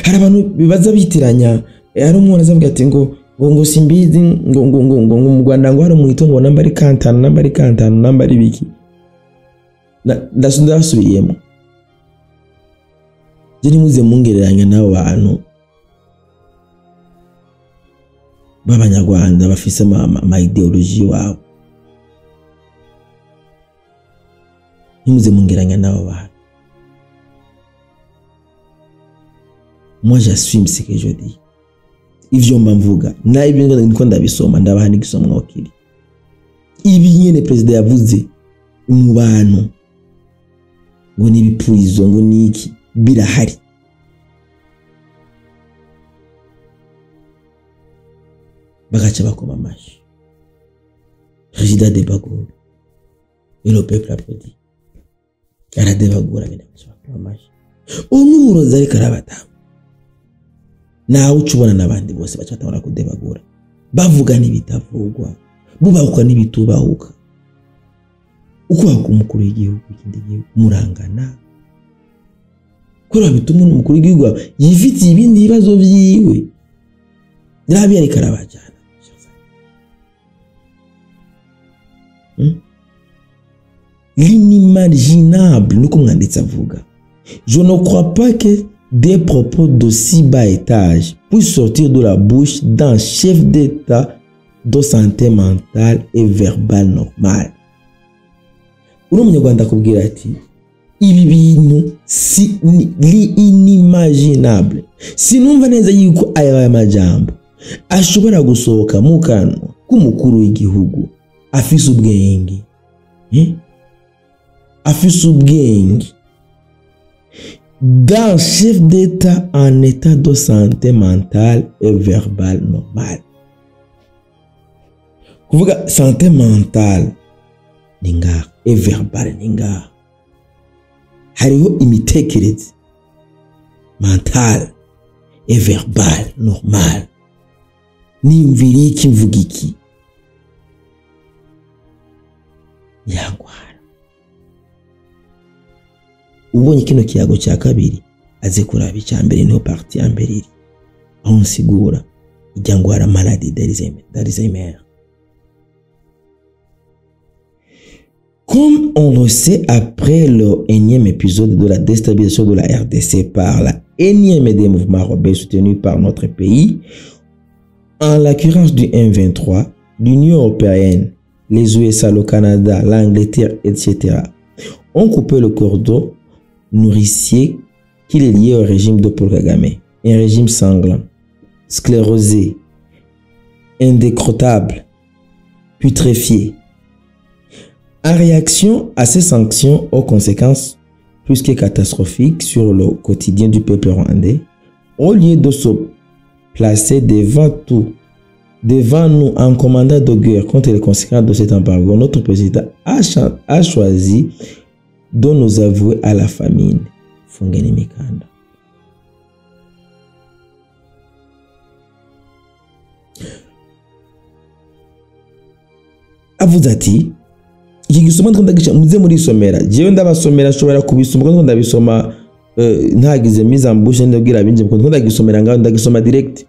Hari abantu bibaza bitiranya, hari umuntu azavuga ati ngo simbizi ngo mu Rwanda ngo hari umwito ngo namba ari kantano namba ari biki. Ndasubiyemo. Jeni muze mungereranya nabo bantu b'Abanyarwanda bafise ama ideology wabo. Nimuze mungereranya nabo bantu. Moi j'assume ce que je dis. Ivyo mba mvuga na ibyo niko ndabisoma ndabaha n'igisomwa okiri. Ibi nyene president yavuze mu bantu ngo nibipurizo ngo niki birahari. Bagacha bakoma amashi. Président de Bagoro. Et le peuple applaudit. Arade Bagoro ngene bakoma amashi. Unuburoza ari karabata. Nawe ucubona nabandi bose bacatabara kudebagura. Bavuga n'ibitavugwa. Bubahuka n'ibitubahuka. Uko umukuru w'igihugu ikindi gihugu murangana. Kora bitumwe n'umukuru w'igihugu yifitiye ibindi bibazo vyiwe. Ndabi ari karabajana. L'inimaginable nuko mwanditse avuga. Je ne crois pas que des propos d'aussi bas étage puissent sortir de la bouche d'un chef d'État de santé mentale et verbale normale. Uno munyarwanda kubwira ati ibi bintu si inimaginable. Sinumva neza yuko aya majambo ashobora gusohoka mu kanwa k'umukuru w'igihugu afise ubwenge. Afise ubwenge. D'un chef d'État en état de santé mentale et verbale normale. Kuvuga santé mentale ninga et verbale ninga. Hariho imitekereze mentale et verbale normale. Nimviri iki mvuga iki yangwara. Ubonye kino kiyago cya kabiri aze kuraba icyambere niho parti ya mbere iri aho nsigura ijya ngwara maladie d'Alzheimer. Comme on le sait, après le énième épisode de la déstabilisation de la RDC par la énième des mouvements rebelles soutenus par notre pays, en l'occurrence du M23, l'Union européenne, les USA, le Canada, l'Angleterre, etc., ont coupé le cordon nourricier qui est lié au régime de Paul Kagame, un régime sanglant, sclérosé, indécrottable, putréfié. En réaction à ces sanctions aux conséquences plus que catastrophiques sur le quotidien du peuple rwandais, au lieu de se placer devant nous en commandant de guerre contre les conséquences de cet embargo, notre président a choisi de nous avouer à la famine. Fungeni mikanda. Avuze ati iki gisoma ndagisha muze muri somera jewe ndabasomera ashobora kubisoma kuko ndabisoma ntagize mizambushe ndabwira abinje kuko ndagisomera ngaho ndagisoma direct.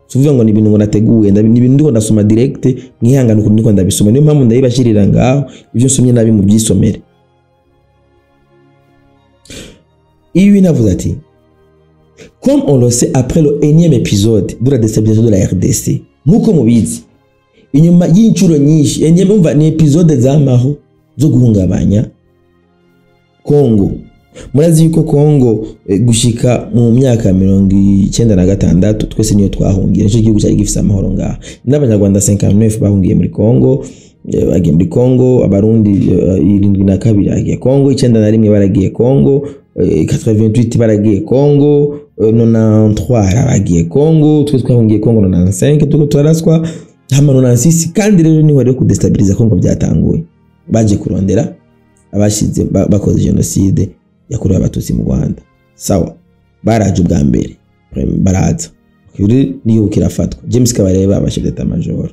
Suvuga ngo ni ibintu ngo nateguye ni ibintu ndiko ndasoma direct mwihangana uko ndiko ndabisoma niyo mpamvu ndayibashirira ngaho ibyo nsomye nabi mu byisomere. Ibi navuze ati comme on le sait après le énième épisode de la déstabilisation de la RDC nkuko mubizi inyuma y'incuro nyinshi enyeme umva ni episode z'amaho zo guhungabanya Congo murazi yuko Kongo gushika mu myaka 96 twese niyo twahungiye cyo gihugu cyari gifise amahoro ngaha n'abanyarwanda 59 bahungiye muri Kongo bagiye muri Kongo abarundi 72 bagiye Kongo 91 baragiye Kongo 88 baragiye Kongo 93 bagiye Kongo twe twahungiye Kongo 95 tuko twaraswa hama 96 kandi rero ni wari ku destabiliza Kongo byatanguye baje kurondera abashize bakoze genocide yakorewe abatutsi mu Rwanda sawa baraje ubwa mbere baraza kuri niyo kirafatwa James Kabareba abashije d'etat major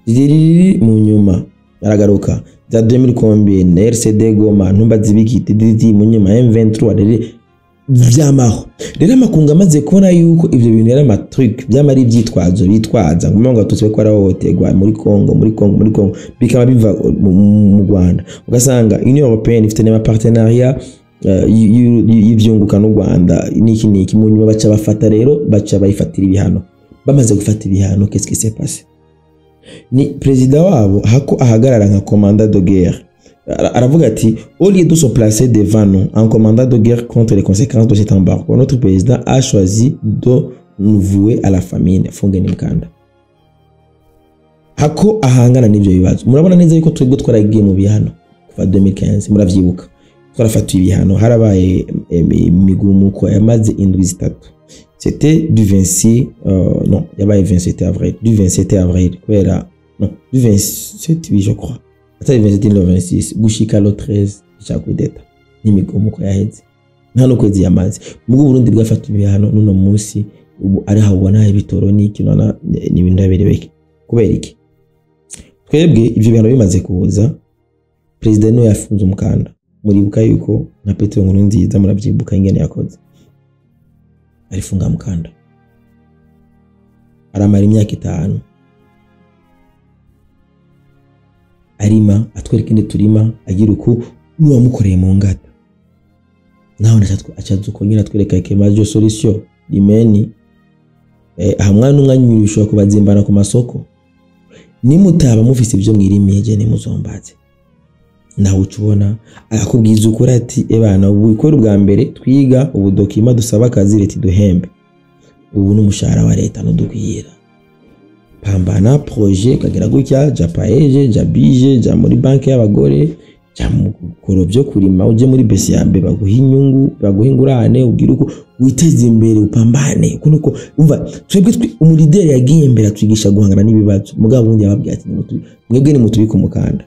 riri mu nyuma baragaruka za 2010 RCD Goma ntumba zibikite didi mu nyuma M23 riri vyamaho rero amakunga amaze kubona yuko ivyo bintu yari amatrick byamari byitwazo bitwaza ngo abatutsi ko arahotegwa muri Kongo bikaba biva mu Rwanda ugasanga Union Européenne ifite n'ama partenariat y'ivyunguka n'u Rwanda niki mu nyuma baca bafata rero baca bayifatira ibihano bamaze gufata ibihano qu'est-ce qui s'est passé ni president wabo hako ahagarara nka commandant de guerre aravuga ati au lieu de se placer devant nous en commandant de guerre contre les conséquences de cet embargo notre président a choisi de nous vouer à la famine fungeni mkanda hako ahangana n'ivyo bibazo murabona neza yuko twebwe twaragiye mu bihano kuva 2015 muravyibuka twarafata ibihano harabaye imigumuko yamaze indwi zitatu c'était du 26 non yabaye 27 avril du 27 avril kwera non du 27 oui je crois atari 27 le 26 gushika le 13 chaque data n'imigumuko yaheze nta no kwezi yamaze mu Burundi bwafata ibihano nuno munsi ubu ari habona ibitoro niki nona n'ibintu birebeke kubera iki twebwe ivyo bihano bimaze kuza president no yafunze umukanda muribuka yuko na Petero Nkurunziza muravyibuka ingene yakoze arifunga mukanda aramara imyaka 5 arima atwereka inde turima agira uko nuwamukoreye mu ngata naho acazuko nyina atwereka ikemajo solution rimeni hamwana umwanya ushobora kubazimbana ku masoko nimutaba mufise ibyo mwirimiye je nimuzombaze naho ucubona akakubwiza ukuri ati ebana ubu ikora ubwa mbere twiga ubu dokima dusaba akazi leta duhembe ubu n'umushahara wa leta no dukwira pambana projet kagira gutya japaeje jabije ja muri banki y'abagore ja mukoro byo kurima uje muri BCAB baguha inyungu baguhingurane ugira uko witeze imbere upambane kuko umva twebwe umulideri yagiye imbere atwigisha guhangana n'ibibazo mugabo undi yababwiye ati mwebwe ni mutubika umukanda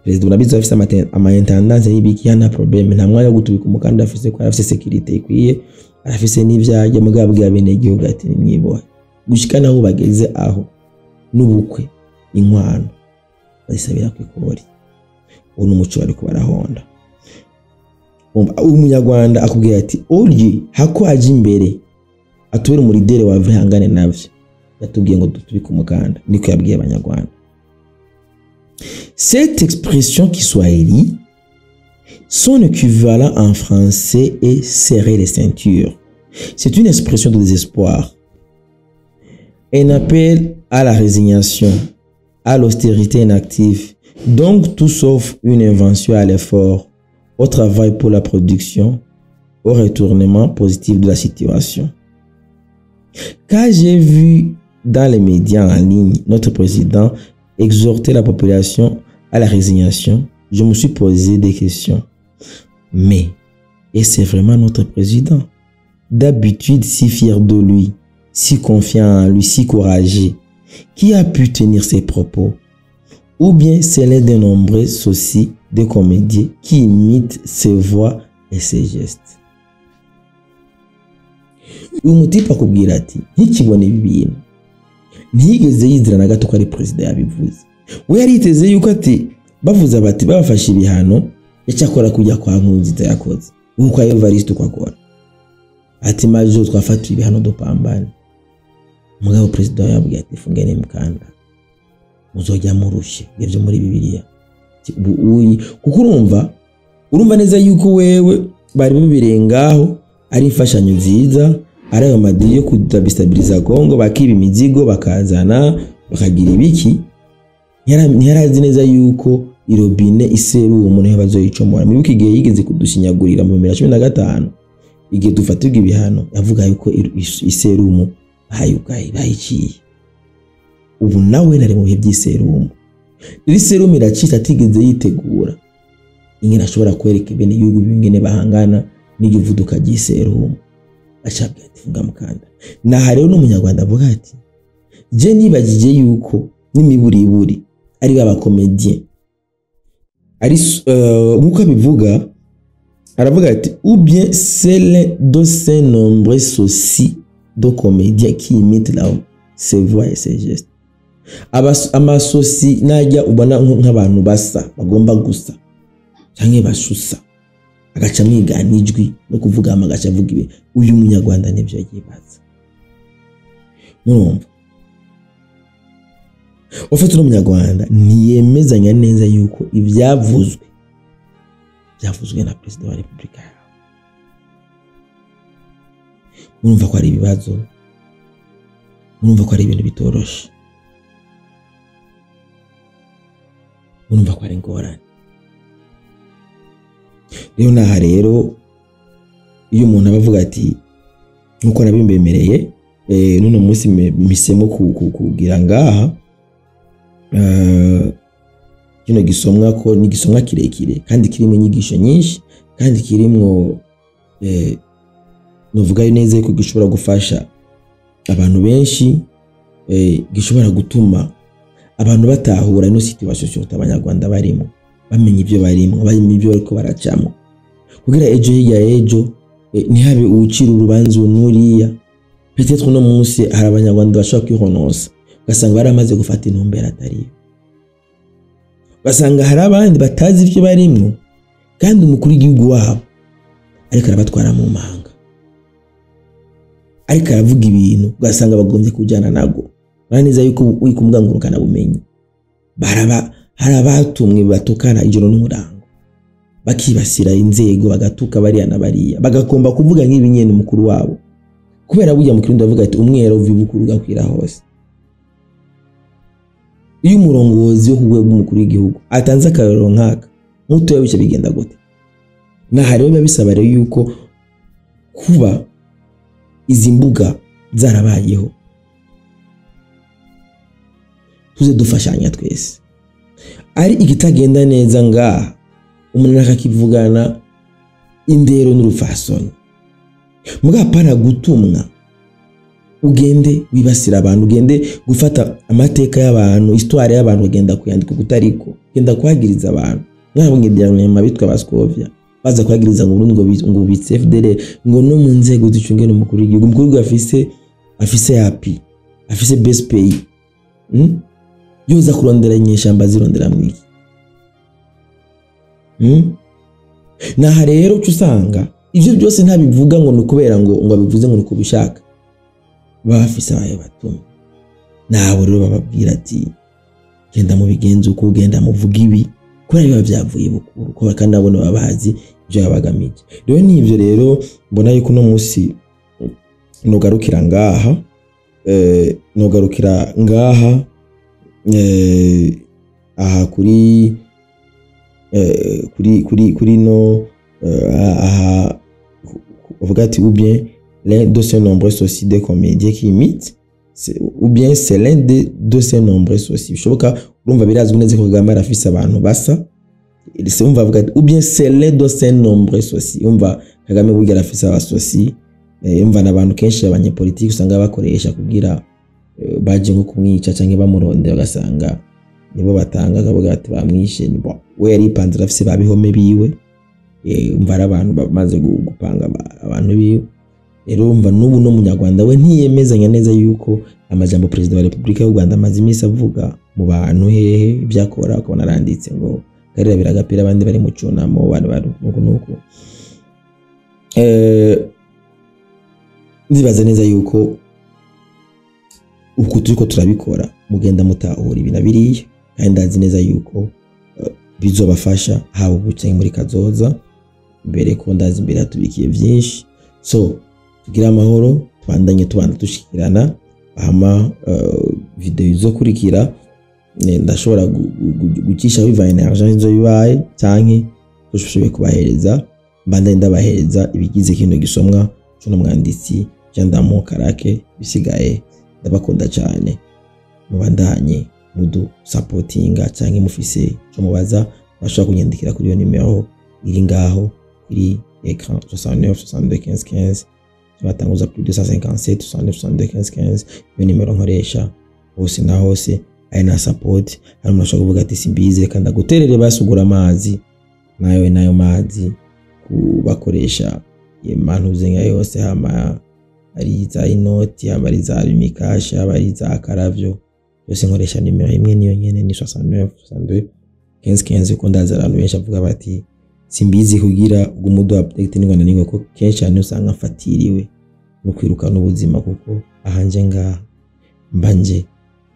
President unabizo afisa ama-intendance y'ibiki yana problème nta mwanya gutubika umukanda afise ko afise sécurité ikwiye arafise n'ivyaje mugabo bwa bene igihugu ati nimwibohe gushika naho bageze aho n'ubukwe inkwano basabira kwikori uno muco ariko barahonda umunyarwanda akubwiye ati olye hako aje imbere atubera umulideri wa vihangane navyo yatubwiye ngo dutubika umukanda niko yabwiye abanyarwanda. Cette expression kiswahili, son équivalent en français est serrer les ceintures. C'est une expression de désespoir. Un appel à la résignation, à l'austérité inactive, donc tout sauf une invention à l'effort, au travail pour la production, au retournement positif de la situation. Quand j'ai vu dans les médias en ligne notre président exhorter la population à la résignation, je me suis posé des questions. Mais, est-ce vraiment notre président? D'habitude si fier de lui, si confiant en lui, si courageux, qui a pu tenir ses propos? Ou bien c'est l'un des nombreux soucis des comédiens qui imitent ses voix et ses gestes? Umutipa kubwira ati ntikibone ibintu ntigeze yizira na gato ko ari president yabivuze we yariteze yuko ati bavuza bati babafashe ibihano yacyakora kujya kwa Nkurunziza yakoze uko Evariste kwakora ati majo twafata ibihano dupambane mugabo president yabwiye ati fungene mukanda muzojya murushe ibyo muri Bibiliya uyi kuko urumva neza yuko wewe bari bibirengaho ari imfashanyo nziza ari ayo madini yo kudabistabiliza Kongo bakiba imizigo bakazana bakagira ibiki ntiyarazi neza yuko irobine iserumu niho bazoyicomora muri iki gihe yigeze kudushinyagurira mu 2015 igihe dufatirwa ibihano yavuga yuko iserumu bayiciye ubu nawe nari mu bihe by'iserumu iri serumu iracita atigeze yitegura ingene ashobora kwereka bene yugo bingene bahangana n'igivuduka ry'iserumu acabwe ati funga mukanda naha rero n'umunyarwanda avuga ati je nibagije yuko n'imiburiburi ari baba comedien ari nkuko bivuga aravuga ati ou bien c'est l'un de ces nombreux soucis de comédiens qui imitent ses voix et ses gestes amasosi najya ubona nk'abantu basa bagomba gusa cyangwa bashusa agaca mwigana ijwi no kuvuga amagaca avuga ibi uyu munyarwanda nibyo yibaza murumva ufite n'umunyarwanda ntiyemezanya neza yuko ibyavuzwe na Perezida wa Repubulika murumva ko ari ibibazo murumva ko ari ibintu bitoroshe murumva ko ari ingorane rero naha rero iyo umuntu abavuga ati nkuko nabimbemereye none munsi misemo kugira ngaha kino gisomwa ko ni gisomwa kirekire kandi kirimo inyigisho nyinshi kandi kirimo novuga neza ko gishobora gufasha abantu benshi gishobora gutuma abantu batahura ino situation y'abanyarwanda barimo bamenye ibyo barimo bamenye ibyo ariko baracamo kugira ejo hirya ejo ntihabe ucira urubanza nuriya peut-être no munsi hari abanyarwanda bashaka kwihonosa basanga baramaze gufata intumbero atari basanga hari abandi batazi ibyo barimo kandi umukuru w'igihugu wabo ariko arabatwara mu mahanga ariko aravuga ibintu ugasanga bagombye kujyana nago baraneza yuko wikumugangurukana bumenyi hari abatumwe batukana ijoro n'umurango bakibasira inzego bagatuka bariya na bariya bagakomba kuvuga nk'ibi nyene umukuru wabo kubera bujya mu kirundo avuga ati umwera uvibukuru gakwira hose iyo umurongozi wo kugwe bw'umukuru w'igihugu atanze akarero nkaka muto bice bigenda gute naha rero babisaba rero yuko kuba izi mbuga zarabayeho tuze dufashanya twese ari igitagenda neza ngaha umuntu akakivugana indero n'urufasoni mugapana gutumwa ugende wibasira abantu ugende gufata amateka y'abantu histoire y'abantu ugenda kuyandika kutariko ugenda kwagiriza abantu mwabonye byarumema bitwa Baskovia baza kwagiriza ngo Burundi ngo bitse FDL ngo no mu nzego zicunge n'umukuru w'igihugu umukuru afise yapi afise best pay yoza kurondera inyeshamba zirondera mwiki naha rero cyusanga ivyo byose ntabivuga ngo nukubera ngo abivuze ngo nukubishaka bafise abaye batuma nabo rero bababwira ati genda mu bigenzo uko ugenda muvuga ibi kora biba byavuye bukuru ko kandi abone babazi ibyo yabagamije rero nivyo rero mbona yuko no munsi nogarukira ngaha aha kuri no aha uvuga ati ou bien l'un de ces nombreux soucis des comédiens qui imitent ou bien c'est l'un de ces nombreux soucis bishoboka urumva birazwi neza ko Kagame arafise abantu basa se umva avuga ou bien c'est l'un de ces nombreux soucis umva Kagame burya arafise abasosi umva n'abantu kenshi abanyepolitiki usanga bakoresha kugira baje nko kumwica canke bamuronde bagasanga nibo batanga akavuga ati bamwishe nibo we yari panzira afise babihome biwe umva abantu bamaze gupanga abantu biwe rero umva n'ubu no munyarwanda we ntiyemezanya neza yuko amajambo Perezida wa Repubulika y'u Rwanda amaze imisi avuga mu bantu hehe ibyakora akabona aranditse ngo karira biragapira abandi bari mu cunamo bari nuko ndibaza neza yuko uko turiko turabikora mugenda mutahura ibina biriye kandi ndazi neza yuko bizobafasha haba ubuce muri kazoza mbere ko ndazi imbere atubikiye byinshi so tugira amahoro twandanye tubanda dushikirana ama video izokurikira ndashobora gucisha bivanye na argent izo bibaye canke dushoboye kubahereza mbanda ndabahereza ibigize kino gisomwa cyo n'umwanditsi Jean d'Amour Karake. Bisigaye ndabakunda cyane, mubandanye mudu supportinga canke mufise cyo mubaza bashaka kunyandikira kuri iyo nimero iri ngaho kuri écran 69 62 15 15 batanguza plus 257 69 62 15 15. Iyo nimero nkoresha hose na hose ari na support. Hari umuntu ashobora kuvuga ati simbize kandi guterere basugura amazi nayo mazi kubakoresha imantuze nka yose, hama ari za inoti, hama ari za bimikashi, hama ari za karavyo, yose nkoresha nimero imwe niyo nyene ni 69 62 15 15. Ko ndaza abantu benshi avuga bati simbizi kugira umudu update n'ingana ningo ko kenshi cyane usanga mfatiriwe no kwiruka n'ubuzima, kuko ahanje ngaha mbanje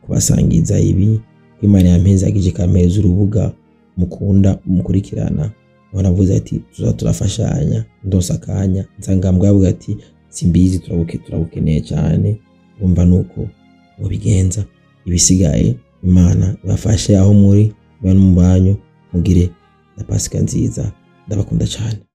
kubasangiza ibi Imana yampezagije kameza urubuga mukunda mukurikirana. Wanavuze ati turafashanya ndosakanya nsangambwa avuga ati simbizi turabukeneye cyane. Urumva nuko mubigenza, ibisigaye Imana ibafashe aho muri bano mu banyu, mugire na Pasika nziza. Ndabakunda cyane.